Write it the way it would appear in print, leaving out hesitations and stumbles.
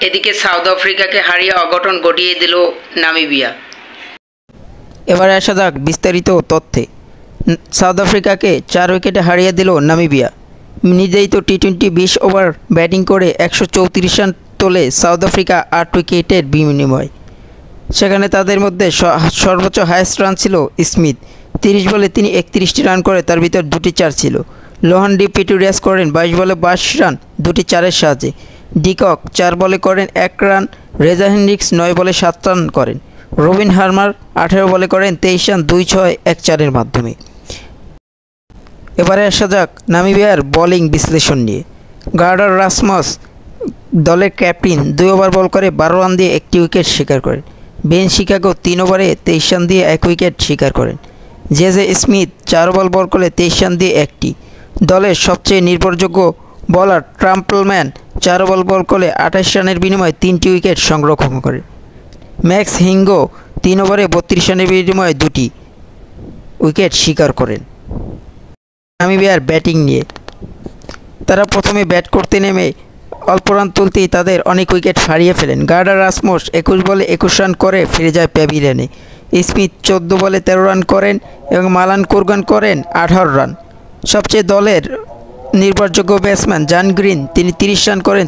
এদিকে সাউথ আফ্রিকাকে হারিয়ে অঘটন ঘটিয়ে দিল নামিবিয়া। এবারে আসা যাক বিস্তারিত তথ্যে। সাউথ আফ্রিকাকে 4 উইকেটে হারিয়ে দিল নামিবিয়া। নির্ধারিত টি-20 20 ওভার ব্যাটিং করে 134 রান তোলে সাউথ আফ্রিকা 8 উইকেটের বিনিময়ে। সেখানে তাদের মধ্যে সর্বোচ্চ হাইয়েস্ট রান ছিল স্মিথ, 30 বলে তিনি 31টি রান করে, তার ভিতর 2টি 4 ছিল। লোহান ডি প্রিটোরিয়াস করেন 22 বলে 22 রান, 2টি 4-এর সাহায্যে। ডিকক 4 বলে করেন 1 রান, রেজা হেনরিক্স 9 বলে 7 রান করেন। রবিন হার্মার 18 বলে করেন 23 রান, 2-6 1-4-এর মাধ্যমে। এবারে আসা যাক নামিবিয়ার বোলিং বিশ্লেষণ নিয়ে। গার্ডার রাসমস দলের ক্যাপ্টেন 2 ওভার বল করে 12 রান দিয়ে 1টি উইকেট শিকার করেন। বেন শিকাগো 3 ওভারে 23 রান দিয়ে 1 উইকেট শিকার করেন। জেজে স্মিথ 4 ওভার বল করে 23 রান দিয়ে 1টি। দলের সবচেয়ে নির্ভরযোগ্য বোলার ট্রাম্পলম্যান 4 ওভার বল করে 28 রানের বিনিময়ে 3টি উইকেট সংরক্ষণ করেন। ম্যাক্স হিঙ্গো 3 ওভারে 32 রানের বিনিময়ে 2টি উইকেট শিকার করেন। নামিবিয়ার ব্যাটিং নিয়ে, তারা প্রথমে ব্যাট করতে নেমে অল্প রান তুলতেই তাদের অনেক উইকেট হারিয়ে ফেলেন। গার্ডার রাসমস 21 বলে 21 রান করে ফিরে যায় প্যাভিলিয়নে। স্মিথ 14 বলে 13 রান করেন এবং মালান কুরগান করেন 18 রান। সবচেয়ে দলের নির্ভরযোগ্য ব্যাটসম্যান জন গ্রিন তিনি 30 রান করেন।